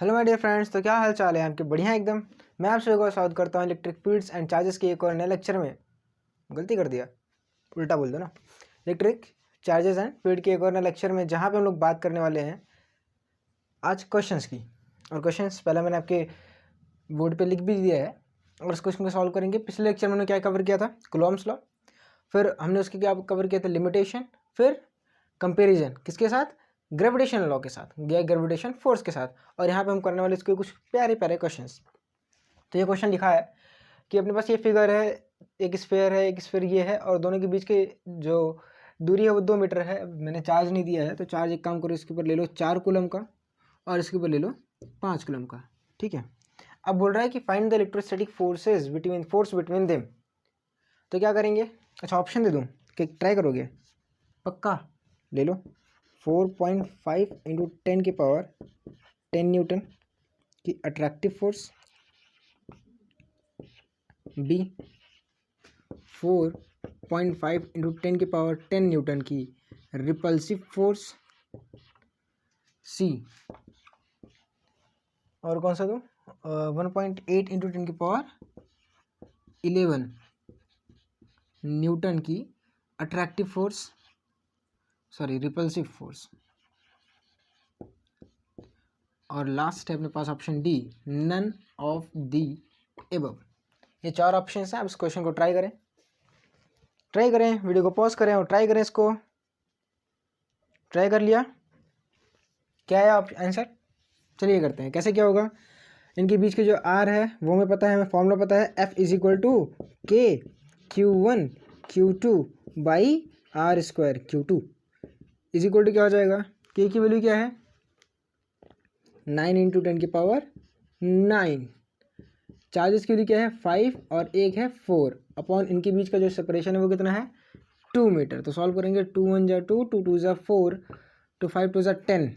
Hello my dear friends, तो क्या हाल चाल है आपके? बढ़िया एकदम। मैं आप सभी को स्वागत करता हूँ इलेक्ट्रिक फील्ड्स एंड चार्जेस के एक और नए लेक्चर में। गलती कर दिया, उल्टा बोल दो ना। इलेक्ट्रिक चार्जेस एंड फील्ड के एक और नए लेक्चर में, जहाँ पे हम लोग बात करने वाले हैं आज क्वेश्चंस की। और क्वेश्चंस पहले मैंने आपके बोर्ड पे लिख भी दिया है और उस क्वेश्चन को सॉल्व करेंगे। पिछले लेक्चर में हमने क्या कवर किया था? Coulomb's law. फिर हमने उसके क्या कवर किया था? लिमिटेशन। फिर कंपेरिजन किसके साथ? ग्रेविटेशन लॉ के साथ, या ग्रेविटेशन फोर्स के साथ। और यहाँ पे हम करने वाले इसके कुछ प्यारे प्यारे क्वेश्चंस। तो ये क्वेश्चन लिखा है कि अपने पास ये फिगर है, एक स्फीयर है, एक स्फीयर ये है, और दोनों के बीच के जो दूरी है वो 2 मीटर है। मैंने चार्ज नहीं दिया है, तो चार्ज एक काम करो, इसके ऊपर ले लो 4 कूलम का और इसके ऊपर ले लो 5 कूलम का। ठीक है। अब बोल रहा है कि find the electrostatic force between them. तो क्या करेंगे? अच्छा, ऑप्शन दे दूँ कि ट्राई करोगे? पक्का ले लो। 4.5 इंटू 10 की पावर 10 न्यूटन की अट्रैक्टिव फोर्स, बी 4.5 इंटू 10 की पावर 10 न्यूटन की रिपल्सिव फोर्स, सी और कौन सा दूँ? 1.8 इंटू 10 की पावर 11 न्यूटन की attractive force, sorry repulsive force. और लास्ट है अपने पास option D, none of the above. ये 4 ऑप्शन हैं। आप इस क्वेश्चन को ट्राई करें, वीडियो को पॉज करें और ट्राई करें इसको। ट्राई कर लिया? क्या है आंसर? चलिए करते हैं। कैसे क्या होगा? इनके बीच के जो आर है वो हमें पता है, हमें फॉर्मूला पता है, F is equal to K Q1 Q2 by R square Q2 is equal to क्या हो जाएगा? के की वैल्यू क्या है? 9 इंटू 10 की पावर 9। चार्जेस की वैल्यू क्या है? 5 और एक है 4 अपॉन इनके बीच का जो सेपरेशन है वो कितना है? 2 मीटर। तो सॉल्व करेंगे। 2 1 जा 2, 2 2 जा 4, 2 5 2 जा 10।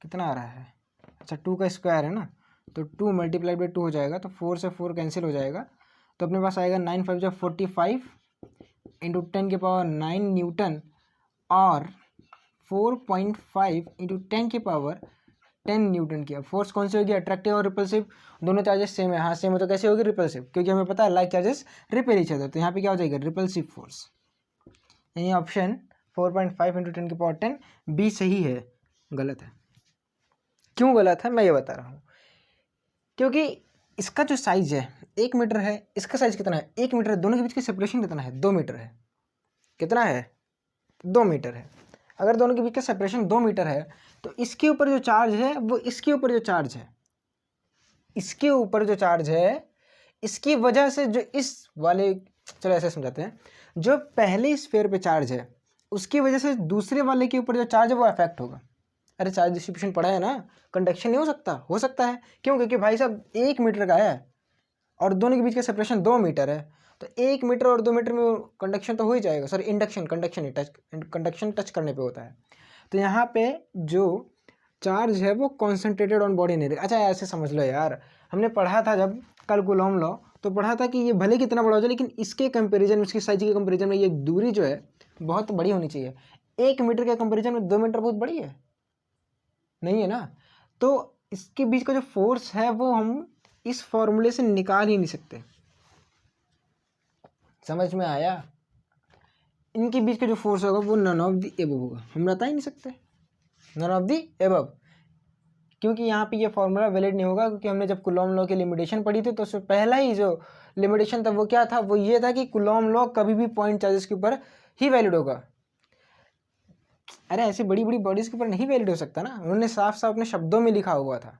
कितना आ रहा है? अच्छा, 2 का स्क्वायर है ना, तो 2 मल्टीप्लाई बाई 2 हो जाएगा, तो 4 से 4 कैंसिल हो जाएगा। तो अपने पास आएगा 9 5 जा 45 इंटू 10 के पावर 9 न्यूटन और 4.5 इंटू 10 की पावर 10 न्यूटन की। अब फोर्स कौन सी होगी? अट्रैक्टिव और रिपल्सिव। दोनों चार्जेस सेम है। हाँ सेम है, तो कैसे होगी? रिपल्सिव, क्योंकि हमें पता है like charges repel each other. तो यहाँ पे क्या हो जाएगा? Repulsive force. यानी ऑप्शन 4.5 इंटू 10 की पावर 10 बी सही है। गलत है। क्यों गलत है मैं ये बता रहा हूँ। क्योंकि इसका जो साइज है 1 मीटर है, इसका साइज कितना है? 1 मीटर है। दोनों के बीच की सेपरेशन कितना है? 2 मीटर है। कितना है? 2 मीटर है। अगर दोनों के बीच का सेपरेशन 2 मीटर है, तो इसके ऊपर जो चार्ज है वो इसके ऊपर जो चार्ज है, इसके ऊपर जो चार्ज है, इसकी वजह से जो इस वाले, चलो ऐसे समझाते हैं, जो पहले स्फीयर पे चार्ज है उसकी वजह से दूसरे वाले के ऊपर जो चार्ज है वो अफेक्ट होगा। अरे चार्ज डिस्ट्रीब्यूशन पढ़ा है ना, कंडक्शन नहीं हो सकता? हो सकता है। क्यों? क्योंकि भाई साहब 1 मीटर का है और दोनों के बीच का सेपरेशन 2 मीटर है, तो 1 मीटर और 2 मीटर में कंडक्शन तो हो ही जाएगा। सॉरी, कंडक्शन टच करने पे होता है। तो यहाँ पे जो चार्ज है वो कॉन्सेंट्रेटेड ऑन बॉडी नहीं रहेगा। अच्छा ऐसे समझ लो यार, हमने पढ़ा था जब कल कूलॉम लॉ, तो पढ़ा था कि ये भले कितना बड़ा हो जाए, लेकिन इसके कंपैरिजन में, इसकी साइज के कंपैरिजन में ये दूरी जो है बहुत बड़ी होनी चाहिए। 1 मीटर के कंपैरिजन में 2 मीटर बहुत बड़ी है, नहीं है ना? तो इसके बीच का जो फोर्स है वो हम इस फॉर्मूले से निकाल ही नहीं सकते। समझ में आया? इनके बीच का जो फोर्स होगा वो नन ऑफ द एबव होगा। हम बता ही नहीं सकते नन ऑफ द एबव, क्योंकि यहाँ पे ये फॉर्मूला वैलिड नहीं होगा। क्योंकि हमने जब कूलॉम लॉ की लिमिटेशन पढ़ी थी तो उसमें पहला ही जो लिमिटेशन था वो क्या था? वो ये था कि कूलॉम लॉ कभी भी पॉइंट चार्जेस के ऊपर ही वैलिड होगा। अरे ऐसी बड़ी बड़ी बॉडीज के ऊपर नहीं वैलिड हो सकता ना, उन्होंने साफ साफ अपने शब्दों में लिखा हुआ था।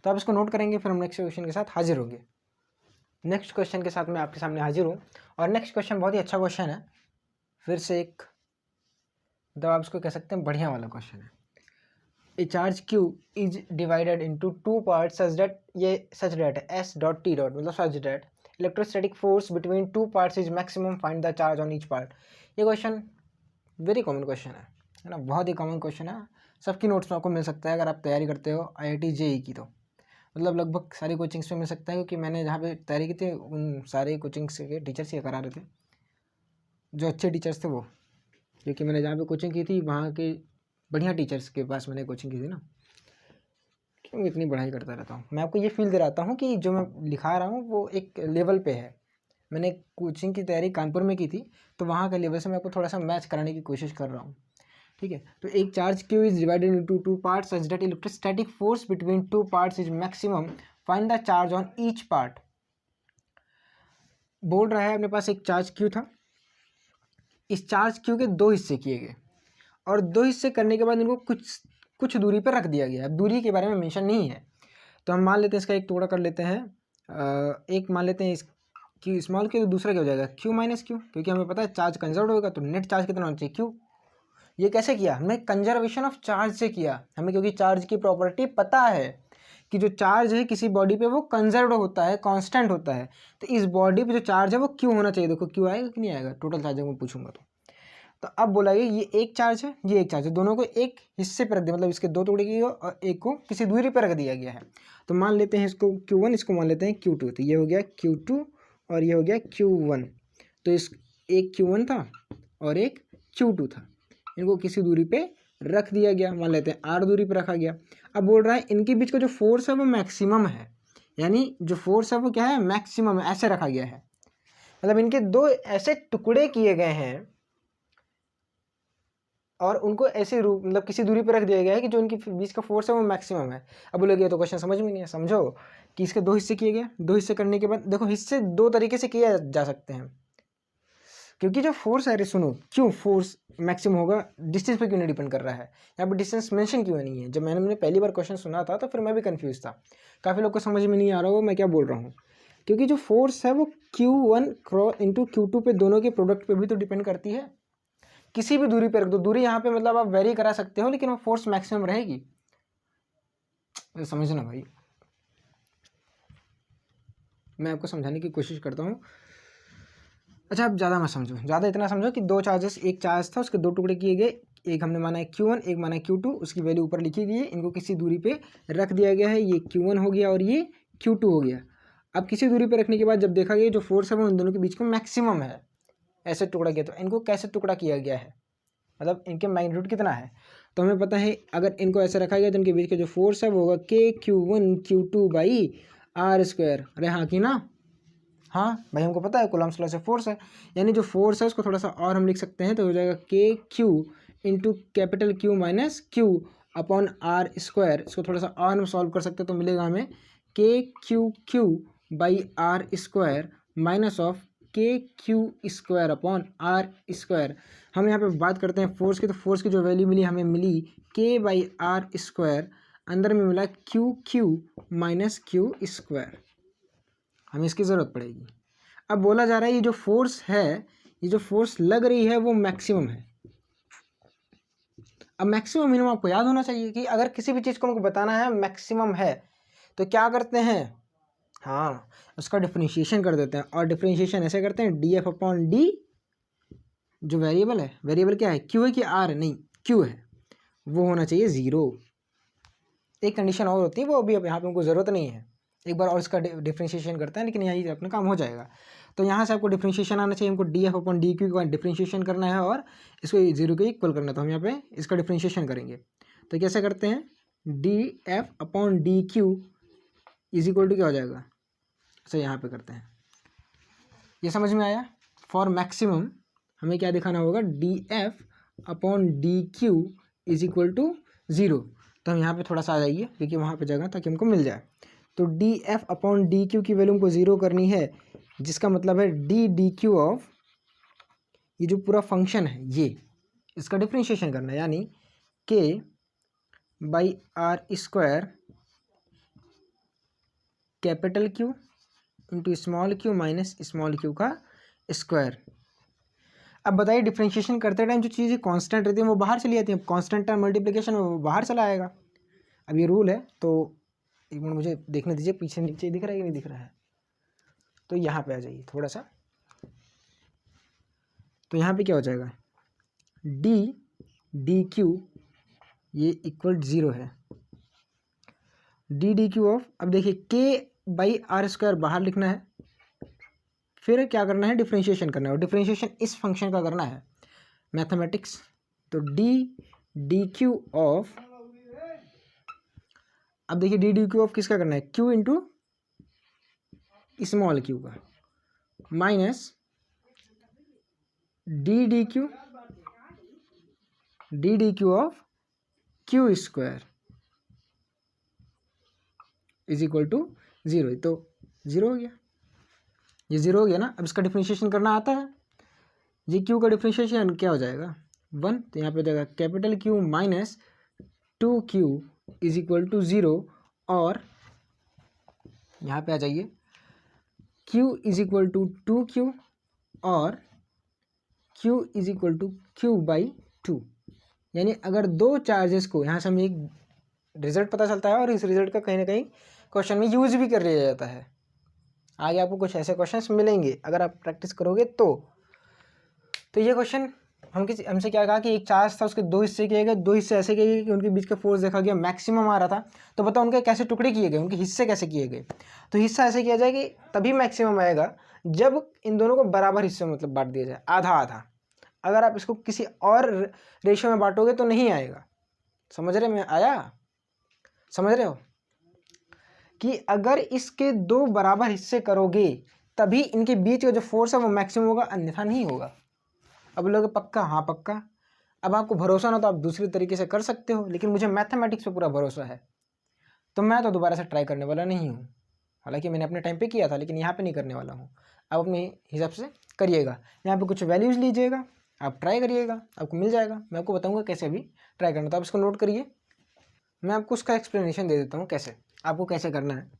तो आप इसको नोट करेंगे, फिर हम नेक्स्ट क्वेश्चन के साथ हाजिर होंगे। नेक्स्ट क्वेश्चन के साथ मैं आपके सामने हाजिर हूँ, और नेक्स्ट क्वेश्चन बहुत ही अच्छा क्वेश्चन है। फिर से एक, मतलब आप इसको कह सकते हैं बढ़िया वाला क्वेश्चन है। A charge Q is divided into two parts such that S dot T dot, मतलब such that electrostatic force between two parts is maximum, find the charge on each part। ये क्वेश्चन वेरी कॉमन क्वेश्चन है ना, बहुत ही common question है। सबकी notes में आपको मिल सकता है अगर आप तैयारी करते हो IIT JEE की, तो मतलब लगभग सारी कोचिंग्स में मिल सकता है। क्योंकि मैंने जहाँ पे तैयारी की थी उन सारे कोचिंग्स के टीचर्स ये करा रहे थे, जो अच्छे टीचर्स थे वो। क्योंकि मैंने जहाँ पे कोचिंग की थी वहाँ के बढ़िया टीचर्स के पास मैंने कोचिंग की थी ना। क्यों इतनी पढ़ाई करता रहता हूँ। मैं आपको ये फील दिलाता हूँ कि जो मैं लिखा रहा हूँ वो एक लेवल पे है। मैंने कोचिंग की तैयारी कानपुर में की थी, तो वहाँ के लेवल से मैं आपको थोड़ा सा मैच कराने की कोशिश कर रहा हूँ, ठीक है। तो एक charge Q is divided into two parts such that electrostatic force between two parts is maximum, find the charge on each part. बोल रहा है अपने पास एक चार्ज Q था, इस चार्ज Q के दो हिस्से किए गए और दो हिस्से करने के बाद इनको कुछ दूरी पर रख दिया गया। अब दूरी के बारे में मेंशन नहीं है, तो हम मान लेते हैं इसका एक टुकड़ा कर लेते हैं। एक मान लेते हैं इस Q स्मॉल Q, तो दूसरा क्या हो जाएगा Q माइनस Q, क्योंकि हमें पता है चार्ज कंजर्व होगा तो नेट चार्ज कितना होना चाहिए Q। ये कैसे किया? हमने कंजर्वेशन ऑफ चार्ज से किया। हमें क्योंकि चार्ज की प्रॉपर्टी पता है कि जो चार्ज है किसी बॉडी पे वो कंजर्व होता है, कांस्टेंट होता है, तो इस बॉडी पे जो चार्ज है वो Q होना चाहिए। देखो Q आएगा कि नहीं आएगा, टोटल चार्ज मैं पूछूंगा तो अब बोला ये एक चार्ज है, ये एक चार्ज है, दोनों को एक हिस्से पर रख दिया, मतलब इसके दो टुकड़े किए और एक को किसी दूरी पर रख दिया गया है। तो मान लेते हैं इसको Q1, इसको मान लेते हैं Q2, तो ये हो गया Q2 और ये हो गया Q1। तो इस एक Q1 था और एक Q2 था, इनको किसी दूरी पे रख दिया गया, मान लेते हैं R दूरी पर रखा गया। अब बोल रहा है इनके बीच का जो फोर्स है वो मैक्सिमम है, यानी जो फोर्स है वो क्या है, मैक्सिमम है, ऐसे रखा गया है। मतलब इनके दो ऐसे टुकड़े किए गए हैं और उनको ऐसे रूप मतलब किसी दूरी पर रख दिया गया है कि जो इनके बीच का फोर्स है वो मैक्सिमम है। अब बोले गया तो क्वेश्चन समझ में नहीं है। समझो कि इसके दो हिस्से किए गए, दो हिस्से करने के बाद देखो हिस्से दो तरीके से किए जा सकते हैं, क्योंकि जो फोर्स है, अरे सुनो, क्यों फोर्स मैक्सिमम होगा, डिस्टेंस पे क्यों नहीं डिपेंड कर रहा है, यहाँ पर डिस्टेंस मेंशन क्यों नहीं है। जब मैंने पहली बार क्वेश्चन सुना था तो फिर मैं भी कंफ्यूज था, काफ़ी लोग को समझ में नहीं आ रहा होगा मैं क्या बोल रहा हूँ, क्योंकि जो फोर्स है वो Q1 क्रॉस इंटू Q2 पे दोनों के प्रोडक्ट पे भी तो डिपेंड करती है। किसी भी दूरी पर रख दो, दूरी यहाँ पे मतलब आप वेरी करा सकते हो लेकिन वो फोर्स मैक्सिमम रहेगी। समझना भाई, मैं आपको समझाने की कोशिश करता हूँ। अच्छा आप ज़्यादा मत समझो, ज़्यादा इतना समझो कि दो चार्जेस, एक चार्ज था उसके दो टुकड़े किए गए, एक हमने माना है Q1, एक माना है Q2, उसकी वैल्यू ऊपर लिखी गई है, इनको किसी दूरी पे रख दिया गया है, ये Q1 हो गया और ये Q2 हो गया। अब किसी दूरी पे रखने के बाद जब देखा गया जो फोर्स है वो इन दोनों के बीच का मैक्सिमम है, ऐसे टुकड़ा किया, तो इनको कैसे टुकड़ा किया गया है, मतलब इनके मैग्नीट्यूड कितना है। तो हमें पता है अगर इनको ऐसे रखा गया तो इनके बीच का जो फोर्स है वो होगा KQ1 Q2 बाई R²। अरे हाँ कि ना, हाँ भाई हमको पता है कूलम्ब्स लॉ से फोर्स है, यानी जो फोर्स है उसको थोड़ा सा और हम लिख सकते हैं तो हो जाएगा KQ into capital Q minus Q upon R²। इसको थोड़ा सा और हम सॉल्व कर सकते हैं तो मिलेगा हमें KQQ by R² minus of KQ² upon R²। हम यहाँ पे बात करते हैं फोर्स की, तो फोर्स की जो वैल्यू मिली हमें मिली K/R², अंदर में मिला QQ माइनस Q², हमें इसकी ज़रूरत पड़ेगी। अब बोला जा रहा है ये जो फोर्स है, ये जो फोर्स लग रही है वो मैक्सिमम है। अब मैक्सिमम मिनिमम आपको याद होना चाहिए कि अगर किसी भी चीज़ को हमको बताना है मैक्सिमम है तो क्या करते हैं, हाँ उसका डिफरेंशिएशन कर देते हैं, और डिफरेंशिएशन ऐसे करते हैं DF अपॉन D, जो वेरिएबल है, वेरिएबल क्या है, Q है कि R है, नहीं Q है, वो होना चाहिए 0। एक कंडीशन और होती है वो अभी अब यहाँ पे हमको ज़रूरत नहीं है, एक बार और इसका डिफरेंशिएशन करते हैं, लेकिन यही अपना काम हो जाएगा। तो यहाँ से आपको डिफरेंशिएशन आना चाहिए, हमको DF अपॉन DQ का डिफरेंशिएशन करना है और इसको 0 के इक्वल करना है, तो हम यहाँ पे इसका डिफरेंशिएशन करेंगे। तो कैसे करते हैं, DF upon DQ is equal to क्या हो जाएगा, अच्छा यहाँ पे करते हैं, ये समझ में आया। फॉर मैक्सिमम हमें क्या दिखाना होगा, DF upon DQ is equal to 0। तो हम यहाँ पे थोड़ा सा आ जाइए क्योंकि वहाँ पे जगह ताकि हमको मिल जाए। तो DF अपॉन DQ की वैल्यू हमको 0 करनी है, जिसका मतलब है DQ ऑफ ये जो पूरा फंक्शन है ये, इसका डिफरेंशिएशन करना है, यानी K/R² capital Q into small Q minus small q का स्क्वायर। अब बताइए डिफरेंशिएशन करते टाइम जो चीज़ें कांस्टेंट रहती हैं वो बाहर चली जाती हैं, कांस्टेंट टर्म मल्टीप्लिकेशन वो बाहर चला आएगा। अब ये रूल है, तो एक मिनट मुझे देखने दीजिए, पीछे नीचे दिख रहा है कि नहीं दिख रहा है, तो यहाँ पे आ जाइए थोड़ा सा। तो यहाँ पे क्या हो जाएगा, DQ ये इक्वल 0 है, DQ ऑफ, अब देखिए K/R² बाहर लिखना है, फिर क्या करना है, डिफरेंशिएशन करना है, और डिफरेंशिएशन इस फंक्शन का करना है, मैथमेटिक्स। तो DQ ऑफ अब देखिए डी डी क्यू ऑफ किसका करना है, क्यू इंटू स्मॉल क्यू का minus D D Q of Q square is equal to 0। तो 0 हो गया, ये 0 हो गया ना। अब इसका डिफरेंशिएशन करना आता है, ये क्यू का डिफरेंशिएशन क्या हो जाएगा 1, तो यहाँ पे हो जाएगा capital Q minus 2q is equal to 0, और यहाँ पे आ जाइए q is equal to 2q और q is equal to q/2। यानी अगर दो चार्जेस को, यहाँ से हमें एक रिजल्ट पता चलता है और इस रिजल्ट का कहीं ना कहीं क्वेश्चन में यूज भी कर लिया जाता है। आगे आपको कुछ ऐसे क्वेश्चंस मिलेंगे अगर आप प्रैक्टिस करोगे तो ये क्वेश्चन हमसे क्या कहा कि एक चार्ज था, उसके दो हिस्से किए गए, दो हिस्से ऐसे किए गए कि उनके बीच का फोर्स देखा गया मैक्सिमम आ रहा था। तो बताओ उनके कैसे टुकड़े किए गए, उनके हिस्से कैसे किए गए। तो हिस्सा ऐसे किया जाए कि तभी मैक्सिमम आएगा जब इन दोनों को बराबर हिस्से में मतलब बांट दिया जाए, आधा आधा। अगर आप इसको किसी और रेशियो में बांटोगे तो नहीं आएगा। समझ रहे में आया, समझ रहे हो कि अगर इसके दो बराबर हिस्से करोगे तभी इनके बीच का जो फोर्स है वो मैक्सिमम होगा, अन्यथा नहीं होगा। अब लोग पक्का, हाँ पक्का। अब आपको भरोसा ना तो आप दूसरे तरीके से कर सकते हो, लेकिन मुझे मैथमेटिक्स पे पूरा भरोसा है, तो मैं तो दोबारा से ट्राई करने वाला नहीं हूँ। हालांकि मैंने अपने टाइम पे किया था, लेकिन यहाँ पे नहीं करने वाला हूँ। आप अपने हिसाब से करिएगा, यहाँ पे कुछ वैल्यूज़ लीजिएगा, आप ट्राई करिएगा, आपको मिल जाएगा। मैं आपको बताऊँगा कैसे अभी ट्राई करना, तो आप इसको नोट करिए। मैं आपको उसका एक्सप्लेनेशन दे देता हूँ कैसे आपको कैसे करना है।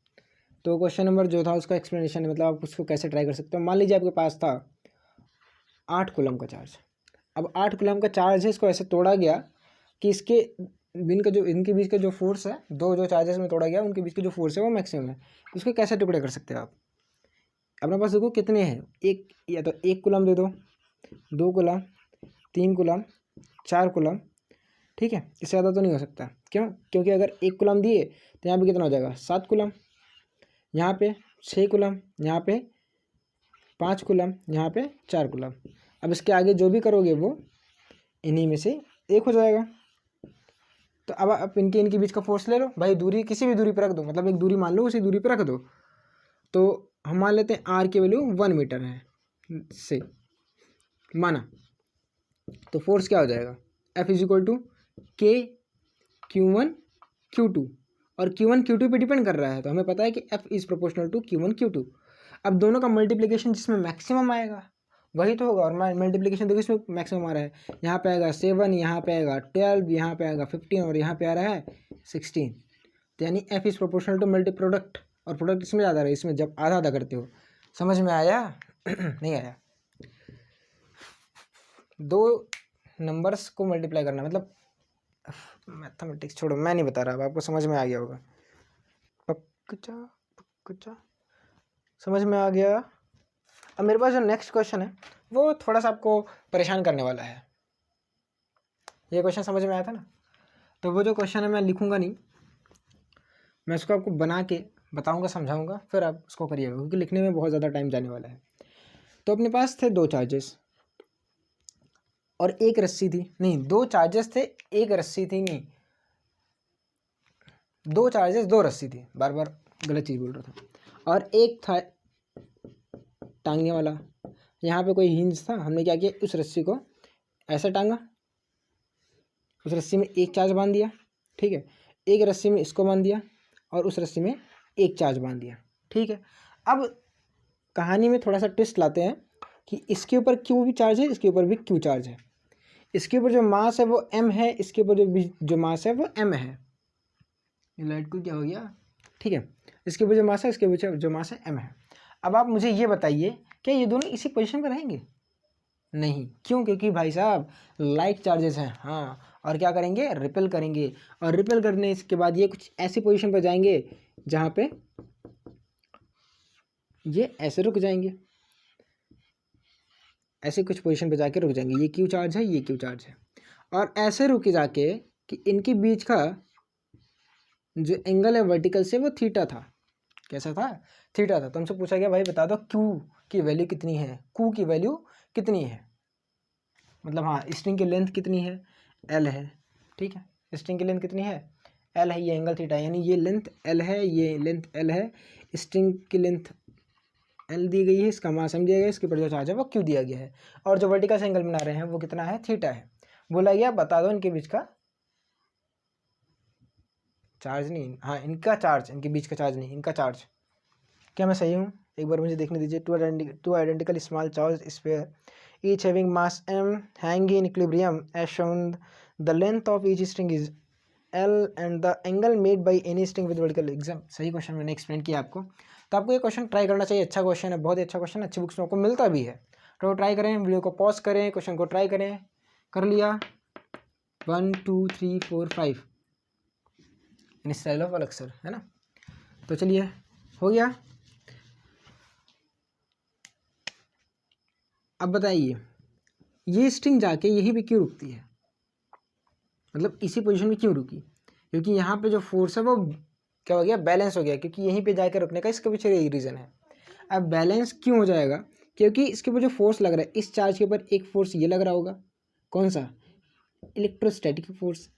तो क्वेश्चन नंबर जो था उसका एक्सप्लेनेशन, मतलब आप उसको कैसे ट्राई कर सकते हो। मान लीजिए आपके पास था 8 कूलम का चार्ज। अब 8 कूलम का चार्ज है, इसको ऐसे तोड़ा गया कि इसके इनके बीच का जो फोर्स है, दो जो चार्जेस में तोड़ा गया उनके बीच का जो फोर्स है वो मैक्सिमम है। इसको कैसे टुकड़े कर सकते हो आप। अपने पास देखो कितने हैं, एक या तो 1 कूलम दे दो, 2 कूलम, 3 कूलम, 4 कूलम, ठीक है। इससे ज़्यादा तो नहीं हो सकता। क्यों? क्योंकि अगर 1 कूलम दिए तो यहाँ पे कितना हो जाएगा 7 कूलम, यहाँ पे 6 कूलम, यहाँ पे 5 कूलम, यहाँ पे 4 कूलम। अब इसके आगे जो भी करोगे वो इन्हीं में से एक हो जाएगा। तो अब आप इनके बीच का फोर्स ले लो भाई, दूरी किसी भी दूरी पर रख दो, मतलब एक दूरी मान लो उसी दूरी पर रख दो। तो हम मान लेते हैं आर की वैल्यू 1 मीटर है से माना, तो फोर्स क्या हो जाएगा F is equal to K Q1 Q2, और Q1 Q2 पे डिपेंड कर रहा है, तो हमें पता है कि F is proportional to Q1 Q2। अब दोनों का मल्टीप्लिकेशन जिसमें मैक्सिमम आएगा वही तो होगा, और मल्टीप्लिकेशन देखो इसमें मैक्सिमम आ रहा है, यहाँ पे आएगा 7, यहाँ पे आएगा 12, यहाँ पे आएगा 15 और यहाँ पे आ रहा है 16। तो यानी F is proportional to multi product, और प्रोडक्ट इसमें ज़्यादा रहा, इसमें जब आधा आधा करते हो। समझ में आया नहीं आया। दो नंबर्स को मल्टीप्लाई करना, मतलब मैथमेटिक्स छोड़ो, मैं नहीं बता रहा, अब आपको समझ में आ गया होगा। पक्का समझ में आ गया। अब मेरे पास जो नेक्स्ट क्वेश्चन है वो थोड़ा सा आपको परेशान करने वाला है। ये क्वेश्चन समझ में आया था ना, तो वो जो क्वेश्चन है मैं लिखूंगा नहीं, मैं उसको आपको बना के बताऊंगा, समझाऊंगा, फिर आप उसको करिएगा, क्योंकि लिखने में बहुत ज़्यादा टाइम जाने वाला है। तो अपने पास थे दो चार्जेस और एक रस्सी थी, नहीं दो चार्जेस थे, एक रस्सी थी, नहीं दो चार्जेस दो रस्सी थी, बार बार गलत चीज़ बोल रहा था। और एक था टांगने वाला, यहाँ पे कोई हिंज था, हमने क्या किया उस रस्सी को ऐसे टांगा, उस रस्सी में एक चार्ज बांध दिया, ठीक है, एक रस्सी में इसको बांध दिया और उस रस्सी में एक चार्ज बांध दिया, ठीक है। अब कहानी में थोड़ा सा ट्विस्ट लाते हैं कि इसके ऊपर क्यू भी चार्ज है, इसके ऊपर भी क्यू चार्ज है, इसके ऊपर जो मास है वो m है, इसके ऊपर जो मास है वो m है। ये लाइट को क्या हो गया, ठीक है, इसके ऊपर जो मास है इसके ऊपर जो मास है m है। अब आप मुझे ये बताइए क्या ये दोनों इसी पोजीशन पर रहेंगे? नहीं, क्यों? क्योंकि भाई साहब लाइक चार्जेस हैं, हाँ, और क्या करेंगे रिपेल करेंगे, और रिपेल करने के बाद ये कुछ ऐसी पोजीशन पर जाएंगे जहाँ पे ये ऐसे रुक जाएंगे, ऐसे कुछ पोजीशन पे जाके रुक जाएंगे। ये क्यू चार्ज है, ये क्यू चार्ज है, और ऐसे रुके जाके कि इनके बीच का जो एंगल है वर्टिकल से वो थीटा था। कैसा था? थीटा था। तो हमसे पूछा गया भाई बता दो क्यू की वैल्यू कितनी है, क्यू की वैल्यू कितनी है, मतलब हाँ स्ट्रिंग की लेंथ कितनी है, एल है, ठीक है, स्ट्रिंग की लेंथ कितनी है, एल है, ये एंगल थीटा, यानी ये लेंथ एल है, ये लेंथ एल है, स्ट्रिंग की लेंथ एल दी गई है, इसका मास एम दिया गया है, इसके ऊपर जो चार्ज है वो क्यू दिया गया है, और जो वर्टिकल से एंगल बना रहे हैं वो कितना है, थीटा है। बोला गया बता दो इनके बीच का चार्ज, नहीं हाँ इनका चार्ज, इनके बीच का चार्ज नहीं, इनका चार्ज। क्या मैं सही हूँ? एक बार मुझे देखने दीजिए। Two identical small charge sphere each having mass m hanging in equilibrium as shown, the length of each string is L and the angle made by any string with vertical exam। सही question मैंने explain किया आपको, तो आपको ये question try करना चाहिए। अच्छा क्वेश्चन है, बहुत ही अच्छा क्वेश्चन, अच्छी बुक्स में आपको मिलता भी है, तो ट्राई करें, वीडियो को पॉज करें, क्वेश्चन को ट्राई करें। कर लिया 1 2 3 4 5 इन स्टाइल ऑफ अलेक्सर, है ना। तो चलिए हो गया। अब बताइए ये स्ट्रिंग जाके यहीं पे क्यों रुकती है, मतलब इसी पोजीशन में क्यों रुकी? क्योंकि यहाँ पे जो फोर्स है वो क्या हो गया, बैलेंस हो गया, क्योंकि यहीं पे जाकर रुकने का इसके पीछे यही रीज़न है। अब बैलेंस क्यों हो जाएगा? क्योंकि इसके ऊपर जो फोर्स लग रहा है, इस चार्ज के ऊपर एक फोर्स ये लग रहा होगा, कौन सा, इलेक्ट्रोस्टैटिक फोर्स।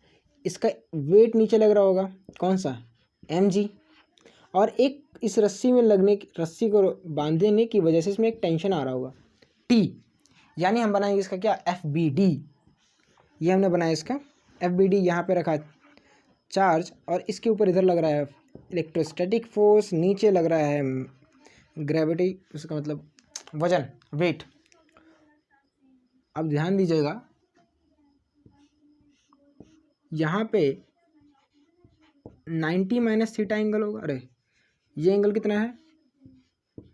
इसका वेट नीचे लग रहा होगा, कौन सा, mg। और एक इस रस्सी में लगने की, रस्सी को बांधने की वजह से इसमें एक टेंशन आ रहा होगा T, यानी हम बनाएंगे इसका क्या, FBD। ये हमने बनाया इसका FBD, यहाँ पे रखा चार्ज, और इसके ऊपर इधर लग रहा है इलेक्ट्रोस्टैटिक फोर्स, नीचे लग रहा है ग्रेविटी, उसका मतलब वजन, वेट। अब ध्यान दीजिएगा यहाँ पे 90 माइनस थीटा एंगल होगा। अरे ये एंगल कितना है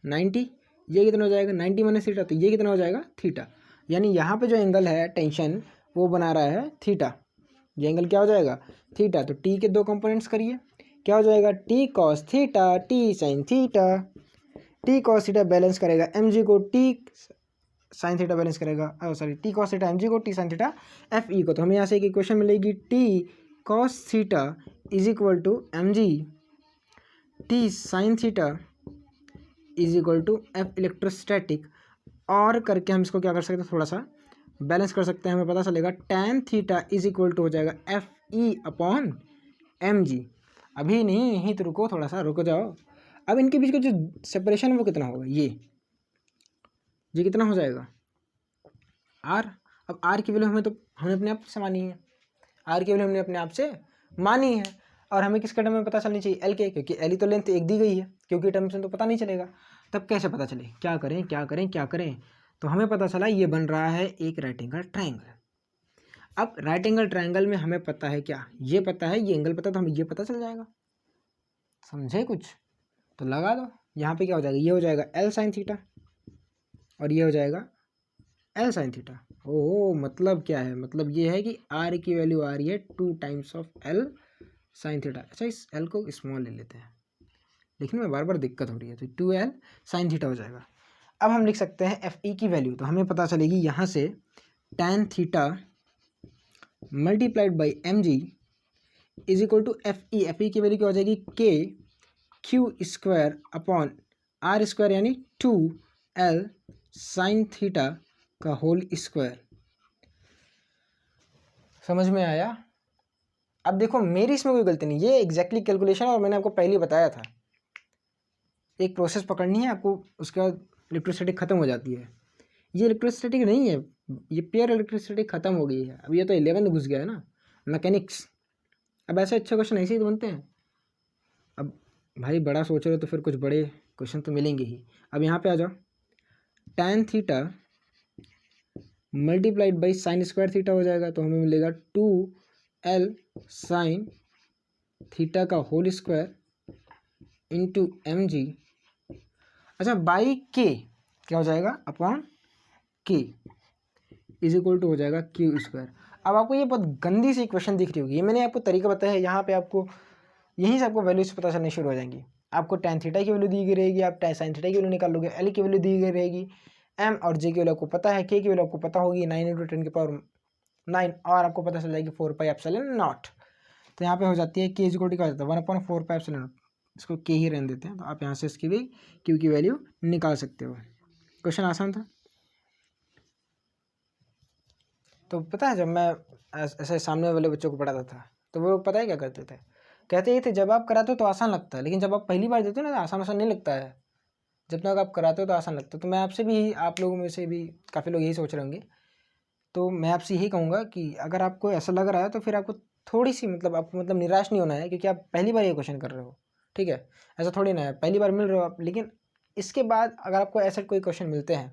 90, ये कितना हो जाएगा 90 माइनस थीटा, तो ये कितना हो जाएगा थीटा। यानी यहाँ पे जो एंगल है टेंशन वो बना रहा है थीटा, ये एंगल क्या हो जाएगा थीटा। तो टी के दो कंपोनेंट्स करिए, क्या हो जाएगा T cos theta T sine theta. T cos theta balance करेगा एम जी को, टी साइन थीटा बैलेंस करेगा, sorry T cos theta M G को, T sine theta F E को। तो हमें यहाँ से एक इक्वेशन मिलेगी, T cos theta is equal to M G T sine theta is equal to F electrostatic. और करके हम इसको क्या कर सकते हैं, थोड़ा सा बैलेंस कर सकते हैं, हमें पता चलेगा tan theta is equal to हो जाएगा F E upon M G. अभी नहीं, यहीं तो रुको, थोड़ा सा रुको जाओ। अब इनके बीच का जो सेपरेशन है वो कितना होगा, ये कितना हो जाएगा आर। अब आर की वैल्यू हमें तो हमने अपने आप से मानी है, आर की वैल्यू हमने अपने आप से मानी है, और हमें किसके टर्म में पता चलनी चाहिए, एल के, क्योंकि एल ही तो लेंथ एक दी गई है, क्योंकि टर्म से तो पता नहीं चलेगा। तब कैसे पता चले, क्या करें क्या करें क्या करें? तो हमें पता चला ये बन रहा है एक राइट एंगल ट्राइंगल। अब राइट एंगल ट्राइंगल में हमें पता है क्या, ये पता है, ये एंगल पता, तो हमें ये पता चल जाएगा, समझे कुछ? तो लगा दो, यहाँ पे क्या हो जाएगा, ये हो जाएगा एल साइन थीटा, और ये हो जाएगा एल साइन थीटा। ओह मतलब क्या है, मतलब ये है कि आर की वैल्यू आ रही है 2 times of L sine theta. अच्छा इस एल को स्मॉल ले लेते हैं, लिखने में बार बार दिक्कत हो रही है, तो 2l साइन थीटा हो जाएगा। अब हम लिख सकते हैं एफ ई की वैल्यू, तो हमें पता चलेगी यहाँ से tan theta multiplied by M G is equal to F E की वैल्यू क्या हो जाएगी, K Q square upon R square, यानी 2l साइन थीटा का होल स्क्वायर। समझ में आया? अब देखो मेरी इसमें कोई गलती नहीं, ये एग्जैक्टली कैलकुलेशन, और मैंने आपको पहले बताया था एक प्रोसेस पकड़नी है आपको, उसके बाद इलेक्ट्रोस्टैटिक खत्म हो जाती है। ये इलेक्ट्रोस्टैटिक नहीं है, ये प्योर इलेक्ट्रोस्टैटिक खत्म हो गई है। अब ये तो 11 घुस गया है ना, मैकेनिक्स। अब ऐसे अच्छे क्वेश्चन ऐसे ही तो बनते हैं। अब भाई बड़ा सोच रहे हो तो फिर कुछ बड़े क्वेश्चन तो मिलेंगे ही। अब यहाँ पे आ जाओ, tan theta multiplied by sine square theta हो जाएगा, तो हमें मिलेगा 2l साइन थीटा का whole square into M G. अच्छा बाई के क्या हो जाएगा, अपॉन के इज इक्वल टू हो जाएगा क्यू स्क्वायर। अब आपको ये बहुत गंदी सी इक्वेशन दिख रही होगी, ये मैंने आपको तरीका बताया है, यहाँ पे आपको यहीं से आपको वैल्यूज पता चलनी शुरू हो जाएंगी। आपको tan थीटा की वैल्यू दी गई रहेगी, आप tan साइन थीटा की वैल्यू निकाल लोगे, एल की वैल्यू दी गई रहेगी, एम और जे की वैल्यू आपको पता है, के की वैल्यू आपको पता होगी 9 × 10 की पावर 9, और आपको पता चल जाएगी 4 पाई एप्सिलॉन नॉट। तो यहाँ पे हो जाती है के इज इक्वल टू क्या हो जाता है 1/4 पाई एप्सिलॉन नॉट, इसको के ही रहने देते हैं। तो आप यहाँ से इसकी भी क्यू की वैल्यू निकाल सकते हो। क्वेश्चन आसान था। तो पता है जब मैं ऐसे सामने वाले बच्चों को पढ़ाता था तो वो पता है क्या करते थे, कहते ये थे जब आप कराते हो तो आसान लगता है, लेकिन जब आप पहली बार देते हो ना तो आसान नहीं लगता है। जब तक आप कराते हो तो आसान लगता है। तो मैं आपसे भी, आप लोगों में से भी काफ़ी लोग यही सोच रहे होंगे, तो मैं आपसे यही कहूँगा कि अगर आपको ऐसा लग रहा है तो फिर आपको थोड़ी सी आपको निराश नहीं होना है, क्योंकि आप पहली बार ये क्वेश्चन कर रहे हो, ठीक है। ऐसा थोड़ी ना है, पहली बार मिल रहे हो आप, लेकिन इसके बाद अगर आपको ऐसे कोई क्वेश्चन मिलते हैं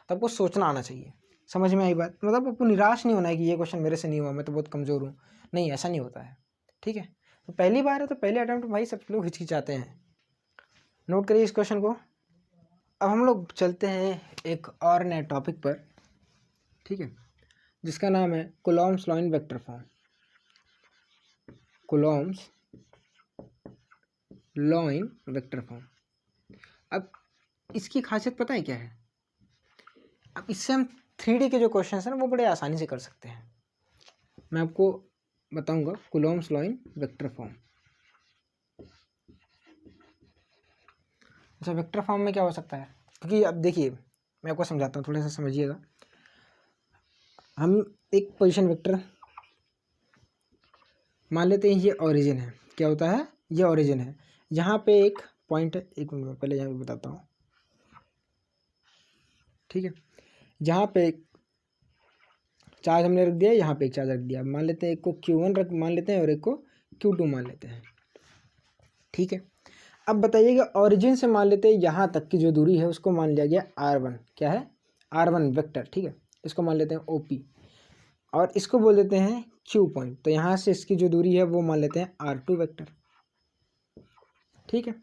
तो आपको सोचना आना चाहिए। समझ में आई बात? आपको निराश नहीं होना है कि ये क्वेश्चन मेरे से नहीं हुआ, मैं तो बहुत कमज़ोर हूँ। नहीं, ऐसा नहीं होता है, ठीक है। तो पहली बार है तो पहले अटैम्प्ट भाई सब लोग हिचकिचाते हैं। नोट करिए इस क्वेश्चन को। अब हम लोग चलते हैं एक और नए टॉपिक पर, ठीक है, जिसका नाम है Coulomb's law in vector form. Coulomb's law in vector form. अब इसकी खासियत पता है क्या है? अब इससे हम 3D के जो क्वेश्चन हैं ना वो बड़े आसानी से कर सकते हैं। मैं आपको बताऊंगा Coulomb's law in vector form. अच्छा, वेक्टर फॉर्म में क्या हो सकता है? क्योंकि अब देखिए मैं आपको समझाता हूँ, थोड़ा सा समझिएगा। हम एक पोजीशन वेक्टर मान लेते हैं, ये ओरिजिन है। क्या होता है? ये ओरिजिन है। यहाँ पे एक पॉइंट है, एक मिनट में पहले यहाँ पे बताता हूँ, ठीक है। जहाँ पे चार्ज हमने रख दिया, यहाँ पे एक चार्ज रख दिया। मान लेते हैं एक को Q1 मान लेते हैं और एक को Q2 मान लेते हैं, ठीक है। अब बताइएगा ओरिजिन से मान लेते हैं यहाँ तक की जो दूरी है उसको मान लिया गया R1। क्या है? R1 वेक्टर, ठीक है। इसको मान लेते हैं OP और इसको बोल देते हैं Q पॉइंट। तो यहाँ से इसकी जो दूरी है वो मान लेते हैं R2 वेक्टर, ठीक है।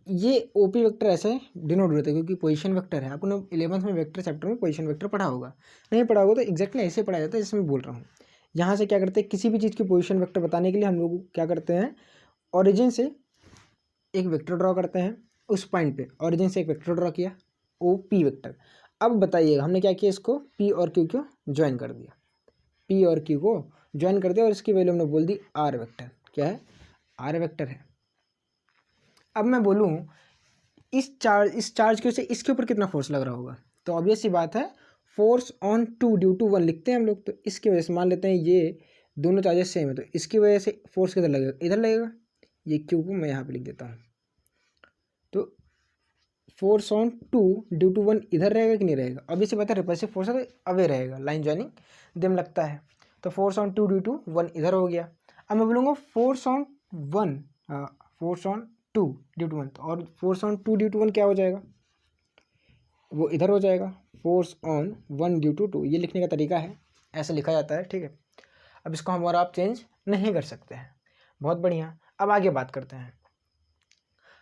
ये OP वेक्टर ऐसे डिनोट होते हैं क्योंकि पोजीशन वेक्टर है। आपने 11th में वेक्टर चैप्टर में पोजीशन वेक्टर पढ़ा होगा, नहीं पढ़ा होगा तो एग्जैक्टली ऐसे पढ़ाया जाता है जैसे मैं बोल रहा हूँ। यहाँ से क्या करते हैं, किसी भी चीज़ की पोजीशन वेक्टर बताने के लिए हम लोग क्या करते हैं, ओरिजिन से एक वेक्टर ड्रॉ करते हैं। उस पॉइंट पे ओरिजिन से एक वेक्टर ड्रॉ किया, OP वेक्टर। अब बताइएगा हमने क्या किया, इसको P और Q को ज्वाइन कर दिया, P और Q को ज्वाइन कर दिया और इसकी वैल्यू हमने बोल दी R वेक्टर। क्या है? R वेक्टर है। अब मैं बोलूँ इस चार्ज की वजह से इसके ऊपर कितना फोर्स लग रहा होगा, तो ऑब्वियस सी बात है फोर्स ऑन 2 ड्यू टू 1 लिखते हैं हम लोग। तो इसकी वजह से मान लेते हैं ये दोनों चार्जेस सेम है, तो इसकी वजह से फोर्स किधर लगेगा? इधर लगेगा। ये Q को मैं यहाँ पे लिख देता हूँ। तो फोर्स ऑन 2 ड्यू टू 1 इधर रहेगा कि नहीं रहेगा? ऑब्वियस सी बात है, रिपल्सिव फोर्स है तो अवे रहेगा, लाइन ज्वाइनिंग देम लगता है। तो फोर्स ऑन 2 ड्यू टू 1 इधर हो गया। अब मैं बोलूँगा force on 1, force on 2 due to 1, और फोर्स ऑन 2 ड्यू टू 1 क्या हो जाएगा? वो इधर हो जाएगा। फोर्स ऑन 1 ड्यू टू 2, ये लिखने का तरीका है, ऐसे लिखा जाता है, ठीक है। अब इसको हम और आप चेंज नहीं कर सकते हैं। बहुत बढ़िया। अब आगे बात करते हैं।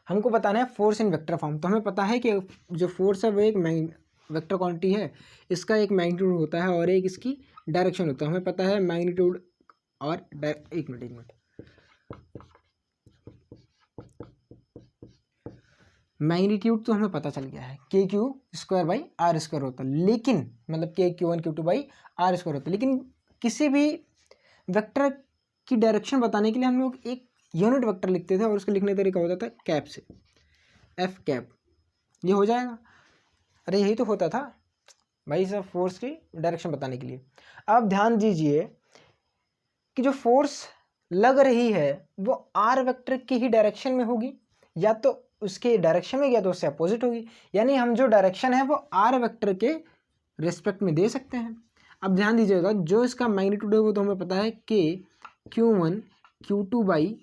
हमको बताना है फोर्स इन वेक्टर फॉर्म। तो हमें पता है कि जो फोर्स है वो एक वेक्टर क्वांटिटी है, इसका एक मैग्नीट्यूड होता है और एक इसकी डायरेक्शन होता है। हमें पता है मैग्नीट्यूड और एक मिनट मैग्नीट्यूड तो हमें पता चल गया है, KQ²/R² होता है, लेकिन मतलब KQ1 Q2/R² होता है। लेकिन किसी भी वेक्टर की डायरेक्शन बताने के लिए हम लोग एक यूनिट वेक्टर लिखते थे और उसको लिखने का तरीका होता था कैप से, F कैप। ये हो जाएगा। अरे यही तो होता था भाई सब फोर्स की डायरेक्शन बताने के लिए। अब ध्यान दीजिए कि जो फोर्स लग रही है वो R वेक्टर की ही डायरेक्शन में होगी, या तो उसके डायरेक्शन में, या तो उससे अपोजिट होगी। यानी हम जो डायरेक्शन है वो R वेक्टर के रिस्पेक्ट में दे सकते हैं। अब ध्यान दीजिएगा, जो इसका मैग्नीट्यूड है वो तो हमें पता है कि Q1 Q2 बाई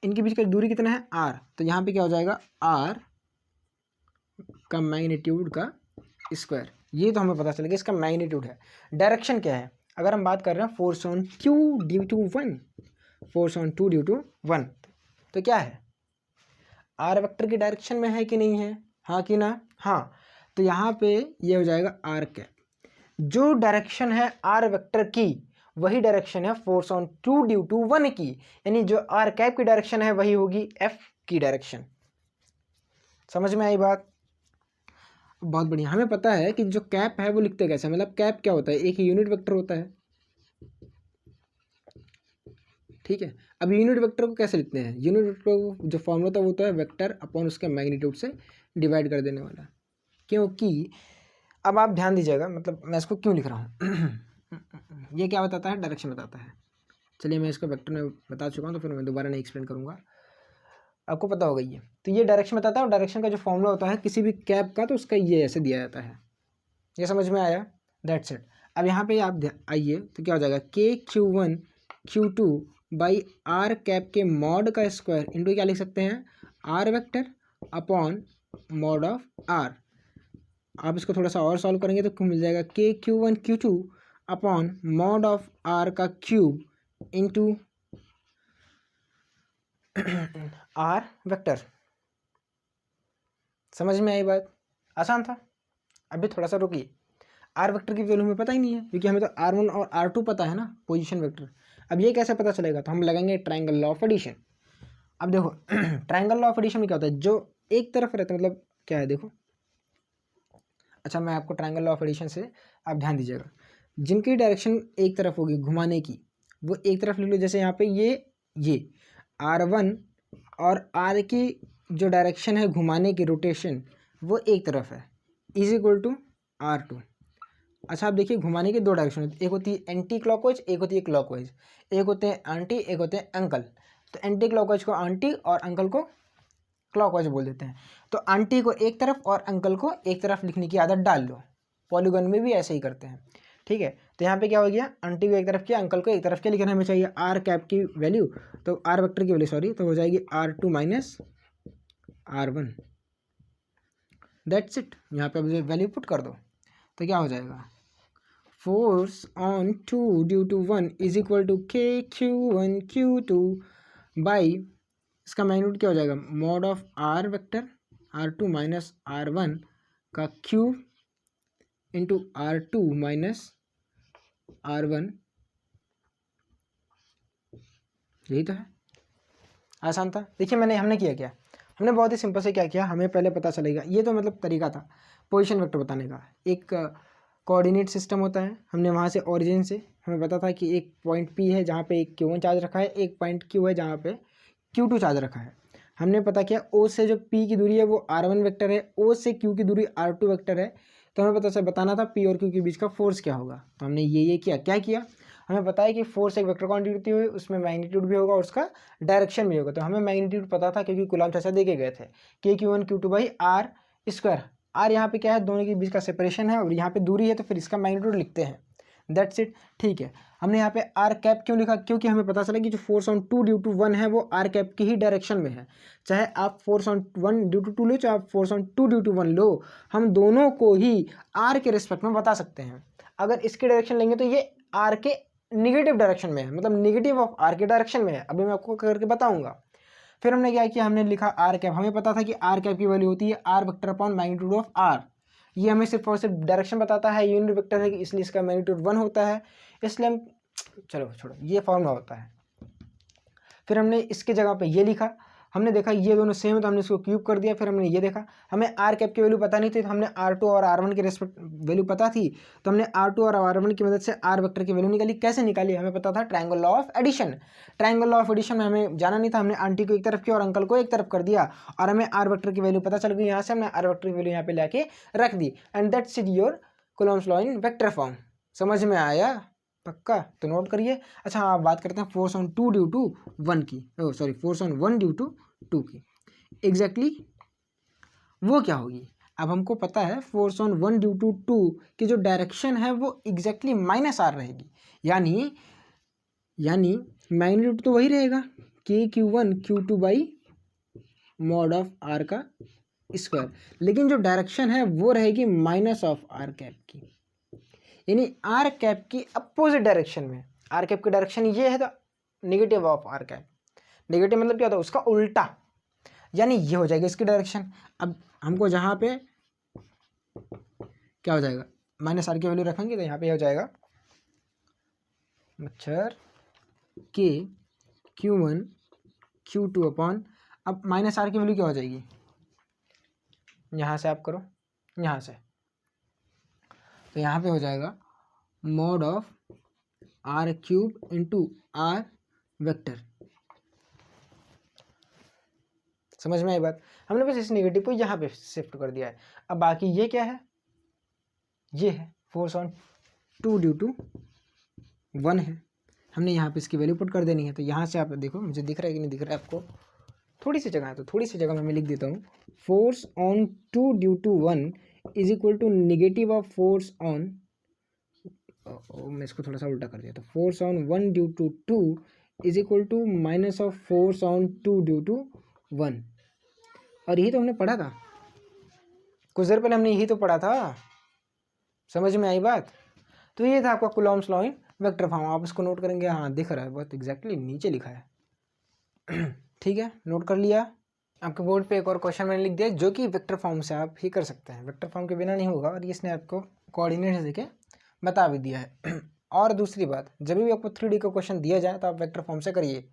इनके बीच का दूरी कितना है R। तो यहाँ पे क्या हो जाएगा, R का मैग्नीट्यूड का स्क्वायर। ये तो हमें पता चलेगा इसका मैग्नीट्यूड है। डायरेक्शन क्या है? अगर हम बात कर रहे हैं force on Q due to 1, force on 2 due to 1, तो क्या है? R वेक्टर की डायरेक्शन में है कि नहीं है? हाँ कि ना? हाँ। तो यहाँ पे ये हो जाएगा R कैप। जो डायरेक्शन है R वेक्टर की वही डायरेक्शन है फोर्स ऑन 2 ड्यू टू 1 की, यानी जो R कैप की डायरेक्शन है वही होगी F की डायरेक्शन। समझ में आई बात? बहुत बढ़िया। हमें पता है कि जो कैप है वो लिखते कैसे, मतलब कैप क्या होता है, एक यूनिट वेक्टर होता है, ठीक है। अब यूनिट वेक्टर को कैसे लिखते हैं? यूनिट वेक्टर को जो फॉर्मूला होता है वो होता है वेक्टर अपॉन उसके मैग्नीट्यूड से डिवाइड कर देने वाला। क्योंकि अब आप ध्यान दीजिएगा, मतलब मैं इसको क्यों लिख रहा हूँ ये क्या बताता है? डायरेक्शन बताता है। चलिए मैं इसको वेक्टर में बता चुका हूँ, तो फिर मैं दोबारा नहीं एक्सप्लेन करूँगा, आपको पता होगा ये। तो ये डायरेक्शन बताता है, और डायरेक्शन का जो फॉर्मूला होता है किसी भी कैप का, तो उसका ये ऐसे दिया जाता है। ये समझ में आया? That's it. अब यहाँ पे आप आइए, तो क्या हो जाएगा, KQ1 Q2 by R cap के मॉड का स्क्वायर इंटू क्या लिख सकते हैं, R vector upon mod of R. आप इसको थोड़ा सा और सॉल्व करेंगे तो मिल जाएगा KQ1 Q2 upon mod of R का क्यूब इंटू आर वेक्टर। समझ में आई बात? आसान था। अभी थोड़ा सा रुकिए, आर वेक्टर की वैल्यू हमें पता ही नहीं है, क्योंकि हमें तो R1 और R2 पता है ना, पोजीशन वेक्टर। अब ये कैसे पता चलेगा, तो हम लगाएंगे ट्राइंगल लॉ ऑफ एडिशन। अब देखो ट्राइंगल लॉ ऑफ एडिशन में क्या होता है, जो एक तरफ रहता है, मतलब क्या है देखो, अच्छा मैं आपको ट्राइंगल लॉ ऑफ एडिशन से आप ध्यान दीजिएगा, जिनकी डायरेक्शन एक तरफ होगी घुमाने की, वो एक तरफ ले लो। जैसे यहाँ पे ये R1 और R की जो डायरेक्शन है घुमाने की, रोटेशन, वो एक तरफ है, इज इक्वल टू R2। अच्छा आप देखिए, घुमाने की दो डायरेक्शन होती है, एक होती है एंटी क्लॉकवाइज, एक होती है क्लॉकवाइज। एक होते हैं आंटी, एक होते हैं अंकल। तो एंटी क्लॉकवाइज को आंटी और अंकल को क्लॉकवाइज बोल देते हैं। तो आंटी को एक तरफ और अंकल को एक तरफ लिखने की आदत डाल लो, पॉलीगॉन में भी ऐसे ही करते हैं, ठीक है। तो यहाँ पे क्या हो गया, आंटी को एक तरफ किया, अंकल को एक तरफ क्या लिखना हमें चाहिए, आर कैप की वैल्यू, तो आर वेक्टर की वैल्यू सॉरी, तो हो जाएगी R2 minus R1। That's it. यहाँ पे वैल्यू पुट कर दो, तो क्या हो जाएगा, force on 2 due to 1 is equal to KQ1 Q2 by, इसका मैग्नीट्यूड क्या हो जाएगा, mod of R vector R2 minus R1 का cube into R2 minus R1। यही तो है, आसान था। देखिए हमने किया क्या, हमने बहुत ही सिंपल से क्या किया, हमें पहले पता चलेगा, ये तो मतलब तरीका था पोजीशन वेक्टर बताने का। एक कोऑर्डिनेट सिस्टम होता है, हमने वहाँ से ओरिजिन से हमें पता था कि एक पॉइंट P है जहाँ पे एक Q1 चार्ज रखा है, एक पॉइंट Q है जहाँ पे Q2 चार्ज रखा है। हमने पता किया O से जो P की दूरी है वो R1 वेक्टर है, O से Q की दूरी R2 वेक्टर है। तो हमें पता से बताना था P और Q के बीच का फोर्स क्या होगा, तो हमने ये किया। क्या किया, हमें पता है कि फोर्स एक वेक्टर क्वांटिटी हुई, उसमें मैग्नीट्यूड भी होगा और उसका डायरेक्शन भी होगा। तो हमें मैग्नीट्यूड पता था क्योंकि कूलम्ब चाचा देके गए थे, KQ1 Q2 by R square. Are यहाँ पे क्या है, दोनों के बीच का सेपरेशन है, और यहाँ पे दूरी है, तो फिर इसका मैग्नीट्यूड लिखते हैं। दैट्स इट, ठीक है। हमने यहाँ पे आर कैप क्यों लिखा, क्योंकि हमें पता चला कि जो फोर्स ऑन 2 ड्यू टू 1 है वो आर कैप की ही डायरेक्शन में है। चाहे आप फोर्स ऑन 1 ड्यू टू 2 लो, चाहे आप फोर्स ऑन 2 ड्यू टू 1 लो, हम दोनों को ही आर के रिस्पेक्ट में बता सकते हैं। अगर इसकी डायरेक्शन लेंगे तो ये आर के निगेटिव डायरेक्शन में है, मतलब निगेटिव ऑफ आर के डायरेक्शन में है। अभी मैं आपको करके बताऊंगा। फिर हमने क्या किया, हमने लिखा आर कैप। हमें पता था कि आर कैप की वैल्यू होती है R vector upon magnitude of R. ये हमें सिर्फ और सिर्फ डायरेक्शन बताता है, यूनिट वेक्टर है, इसलिए इसका मैग्नीट्यूड 1 होता है। इसलिए हम चलो छोड़ो, ये फॉर्मूला होता है। फिर हमने इसके जगह पे ये लिखा, हमने देखा ये दोनों सेम है तो हमने इसको क्यूब कर दिया। फिर हमने ये देखा, हमें आर कैप की वैल्यू पता नहीं थी, तो हमने R2 और R1 की रेस्पेक्ट वैल्यू पता थी, तो हमने R2 और R1 की मदद से आर वेक्टर की वैल्यू निकाली। कैसे निकाली, हमें पता था triangle law of addition. Triangle law of addition में हमें जाना नहीं था, हमने आंटी को एक तरफ किया और अंकल को एक तरफ कर दिया, और हमें आर वेक्टर की वैल्यू पता चल गई। यहाँ से हमने आर वेक्टर की वैल्यू यहाँ पे लेके रख दी, and that's it your Coulomb's law in vector form. समझ में आया? पक्का? तो नोट करिए। अच्छा आप बात करते हैं फोर्स ऑन 2 ड्यू टू 1 की, sorry force on 1 due to 2 की। एग्जैक्टली वो क्या होगी, अब हमको पता है फोर्स ऑन 1 ड्यू टू 2 की जो डायरेक्शन है वो एग्जैक्टली माइनस आर रहेगी, यानी मैग्नीट्यूड तो वही रहेगा KQ1 Q2 by mod of R का स्क्वायर, लेकिन जो डायरेक्शन है वो रहेगी माइनस ऑफ आर कैप की, यानी आर कैप की अपोजिट डायरेक्शन में। आर कैप की डायरेक्शन ये है तो negative of R cap, negative मतलब क्या होता है, उसका उल्टा, यानी ये हो जाएगी इसकी डायरेक्शन। अब हमको जहाँ पे क्या हो जाएगा, माइनस आर की वैल्यू रखेंगे तो यहाँ पे हो जाएगा मच्छर KQ1 Q2 अपॉन, अब माइनस आर की वैल्यू क्या हो जाएगी, यहाँ से आप करो, यहाँ से, तो यहाँ पे हो जाएगा mod of R cube into R vector. समझ में आई बात? हमने बस इस नेगेटिव को यहाँ पे शिफ्ट कर दिया है। अब बाकी ये क्या है, ये है फोर्स ऑन 2 ड्यू टू 1 है, हमने यहाँ पे इसकी वैल्यू पुट कर देनी है। तो यहाँ से आप देखो, मुझे दिख रहा है कि नहीं दिख रहा है आपको, थोड़ी सी जगह है तो थोड़ी सी जगह में मैं लिख देता हूँ। Force on 2 due to 1 is equal to negative of force on, मैं इसको थोड़ा सा उल्टा कर दिया, तो force on 1 due to 2 is equal to minus of force on 2 due to 1। और यही तो हमने पढ़ा था कुछ देर पहले, हमने यही तो पढ़ा था, समझ में आई बात। तो ये था आपका Coulomb's law in vector form. आप इसको नोट करेंगे, हाँ दिख रहा है बहुत एग्जैक्टली नीचे लिखा है। ठीक है, नोट कर लिया। आपके बोर्ड पे एक और क्वेश्चन मैंने लिख दिया जो कि वेक्टर फॉर्म से आप ही कर सकते हैं, वेक्टर फॉर्म के बिना नहीं होगा, और इसने आपको कोऑर्डिनेट्स देके बता भी दिया है। और दूसरी बात, जब भी आपको 3D का क्वेश्चन दिया जाए तो आप वेक्टर फॉर्म से करिए,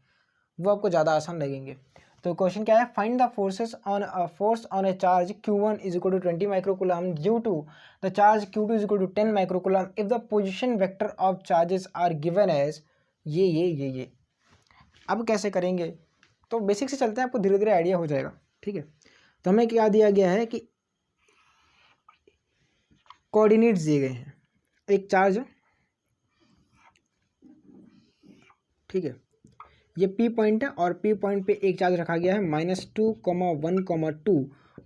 वो आपको ज़्यादा आसान लगेंगे। तो क्वेश्चन क्या है, find the forces on force on a charge Q1 is equal to 20 microcoulomb due to the charge Q2 is equal to 10 microcoulomb if the position vector of charges are given as ये। अब कैसे करेंगे, तो basic से चलते हैं, आपको धीरे धीरे आइडिया हो जाएगा। ठीक है, तो हमें क्या दिया गया है कि कोऑर्डिनेट्स दिए गए हैं, एक चार्ज है, ठीक है, ये P पॉइंट है और P पॉइंट पे एक चार्ज रखा गया है -2, 1, 2,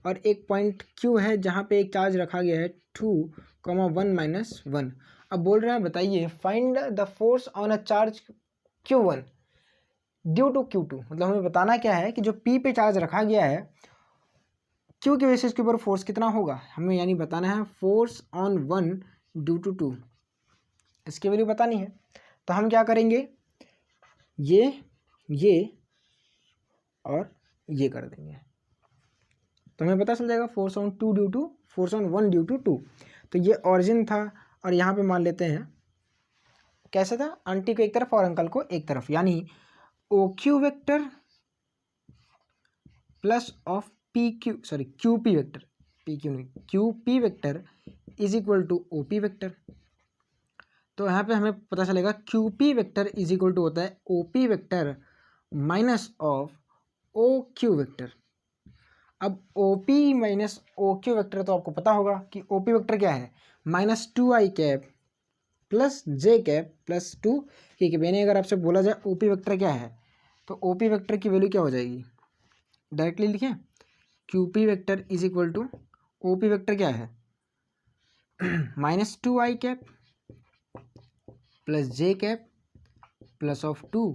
और एक पॉइंट Q है जहाँ पे एक चार्ज रखा गया है 2, 1, -1। अब बोल रहे हैं बताइए find the force on a charge Q1 due to Q2। मतलब हमें बताना क्या है कि जो P पे चार्ज रखा गया है Q के बेसिस के ऊपर फोर्स कितना होगा, हमें यानी बताना है फोर्स ऑन 1 ड्यू टू 2, इसकी वैल्यू बतानी है। तो हम क्या करेंगे, ये और ये कर देंगे, तो हमें पता चल जाएगा force on 2 due to force on 1 due to 2। तो ये ऑरिजिन था, और यहाँ पे मान लेते हैं कैसे था, आंटी को एक तरफ और अंकल को एक तरफ, यानी OQ vector plus of QP vector, PQ नहीं, QP vector is equal to OP vector. तो यहाँ पे हमें पता चलेगा QP vector is equal to होता है OP vector minus of OQ vector. अब OP माइनस OQ वेक्टर तो आपको पता होगा कि OP वेक्टर क्या है, -2i cap plus j cap plus 2 के कैप। यानी अगर आपसे बोला जाए OP वेक्टर क्या है, तो OP वेक्टर की वैल्यू क्या हो जाएगी, डायरेक्टली लिखें, QP vector is equal to OP vector क्या है, -2i cap plus j cap plus of 2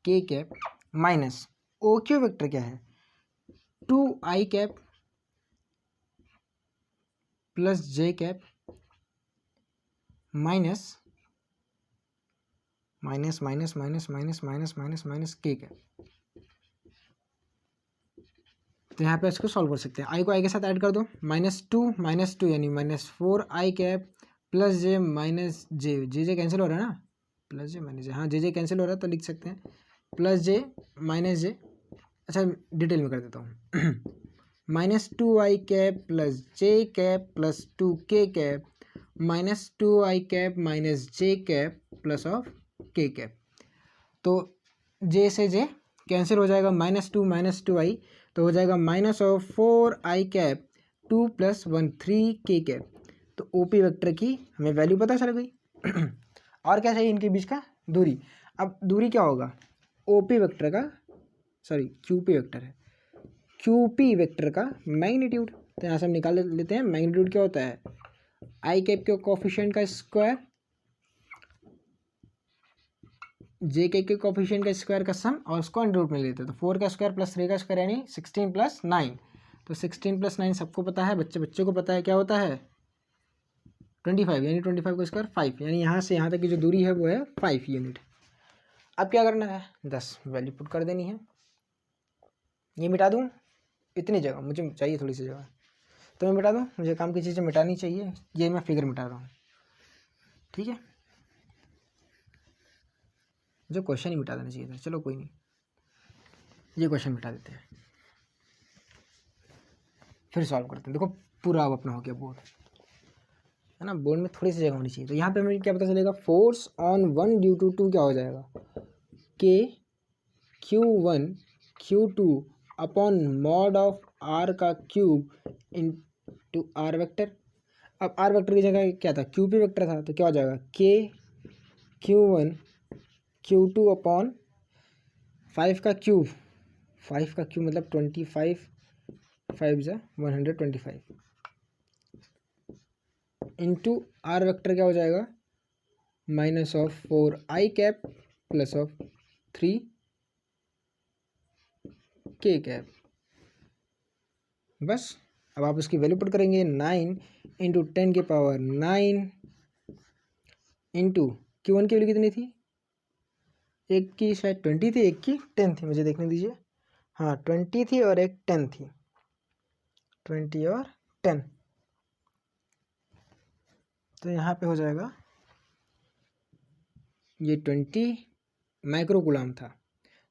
k cap minus OQ vector क्या है, 2i cap plus j cap minus minus minus minus minus minus minus minus k cap. तो यहाँ पे इसको solve कर सकते हैं, i को i के साथ ऐड कर दो, -2 यानी -4i कैप प्लस जे माइनस जे कैंसिल हो रहा है ना, प्लस जे माइनस जे, हाँ जे कैंसिल हो रहा है तो लिख सकते हैं प्लस जे माइनस जे। अच्छा डिटेल में कर देता हूँ, -2i cap plus J cap plus 2k cap -2i cap minus J cap plus of k cap. तो j से j कैंसिल हो जाएगा, -2 तो हो जाएगा -4i कैप 2 + 1 3k कैप। तो OP वेक्टर की हमें वैल्यू पता चल गई। और क्या चाहिए, इनके बीच का दूरी। अब दूरी क्या होगा, OP वेक्टर का, सॉरी QP वेक्टर है, QP वेक्टर का मैग्नीट्यूड। तो यहाँ से हम निकाल लेते हैं, मैग्नीट्यूड क्या होता है, आई कैप के कोफिशिएंट का स्क्वायर, जे के कोफिशिएंट का स्क्वायर का सम, और उसको अंडर रूट में लेते हैं। तो 4 का स्क्वायर प्लस 3 का स्क्वायर यानी 16 + 9। तो 16 + 9 सबको पता है, बच्चे को पता है क्या होता है 25, यानी 25 का स्क्वायर 5, यानी यहाँ से यहाँ तक की जो दूरी है वो है 5 यूनिट। अब क्या करना है, 10 वैल्यू पुट कर देनी है। ये मिटा दूँ, इतनी जगह मुझे चाहिए, थोड़ी सी जगह, तो मैं मिटा दूँ, मुझे काम की चीज़ें मिटानी चाहिए, ये मैं फिगर मिटा रहा हूँ। ठीक है, जो क्वेश्चन ही मिटा देना चाहिए था, चलो कोई नहीं, ये क्वेश्चन मिटा देते हैं, फिर सॉल्व करते हैं। देखो पूरा अब अपना हो गया बोर्ड, है ना, बोर्ड में थोड़ी सी जगह होनी चाहिए। तो यहाँ पे हमें क्या पता चलेगा, फोर्स ऑन 1 ड्यू टू 2 क्या हो जाएगा, K Q1 Q2 upon mod of R का क्यूब इंटू R वेक्टर। अब R वेक्टर की जगह क्या था, QP वेक्टर था, तो क्या हो जाएगा K Q1 Q2 अपॉन 5 का क्यूब, 5 का क्यूब मतलब 25, 5 ज़ा 125 इंटू आर वेक्टर क्या हो जाएगा, minus of 4i cap plus of 3k cap. बस अब आप उसकी वैल्यू पुट करेंगे, 9 इंटू 10 के पावर 9 इंटू Q1 की वैल्यू कितनी थी, एक की शायद 20 थी, एक की 10 थी, मुझे देखने दीजिए। हाँ 20 थी और एक 10 थी, 20 और 10। तो यहाँ पे हो जाएगा ये 20 माइक्रोकूलम था,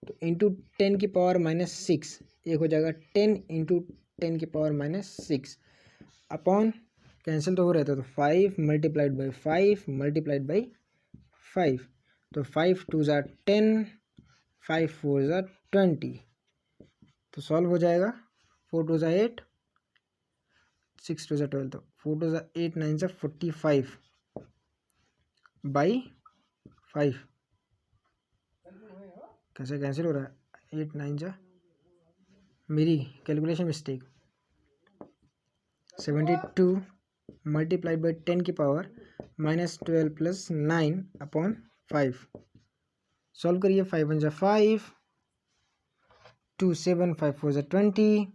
तो इंटू 10 की पावर -6, एक हो जाएगा 10 इंटू 10 की पावर -6 अपॉन, कैंसिल तो हो रहा था, तो 5 मल्टीप्लाइड बाई 5 मल्टीप्लाइड बाई 5, तो 5 2 ज़ा 10, 5 4 ज़ा 20, तो सॉल्व हो जाएगा, 4 2 ज़ा 8, 6 2 ज़ा 12, तो 4 2 ज़ा 8, 9 ज़ा 45 बाई 5, कैसे कैंसिल हो रहा है, 8 9 ज़ा, मेरी कैलकुलेशन मिस्टेक, 72 मल्टीप्लाइड बाई 10 की पावर -12 प्लस 9 अपॉन 5, सॉल्व करिए, 5 1 ज़ा 5, 2 7 5 4 ज़ा 20,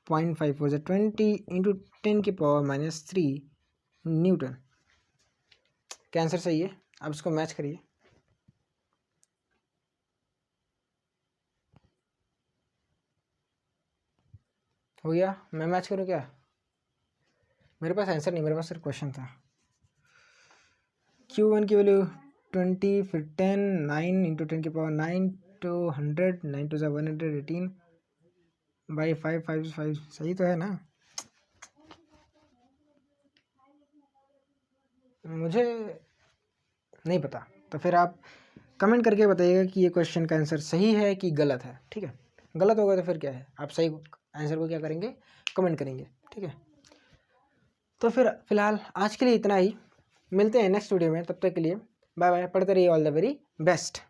0.5 4 ज़ा 20 इंटू 10 की पावर -3 न्यूटन। क्या आंसर सही है, अब इसको मैच करिए। हो गया, मैं मैच करूँ क्या, मेरे पास आंसर नहीं, मेरे पास सिर्फ क्वेश्चन था। Q1 की वैल्यू 20, फिर 10, 9 इंटू 10 की पावर 9 to 100, 9 2 ज़ा 118 बाई 5 5 5, सही तो है ना, मुझे नहीं पता, तो फिर आप कमेंट करके बताइएगा कि ये क्वेश्चन का आंसर सही है कि गलत है, ठीक है। गलत होगा तो फिर क्या है, आप सही आंसर को क्या करेंगे, कमेंट करेंगे, ठीक है। तो फिर फिलहाल आज के लिए इतना ही, मिलते हैं नेक्स्ट वीडियो में, तब तक के लिए बाय बाय, पढ़ते रहिए, ऑल द वेरी बेस्ट।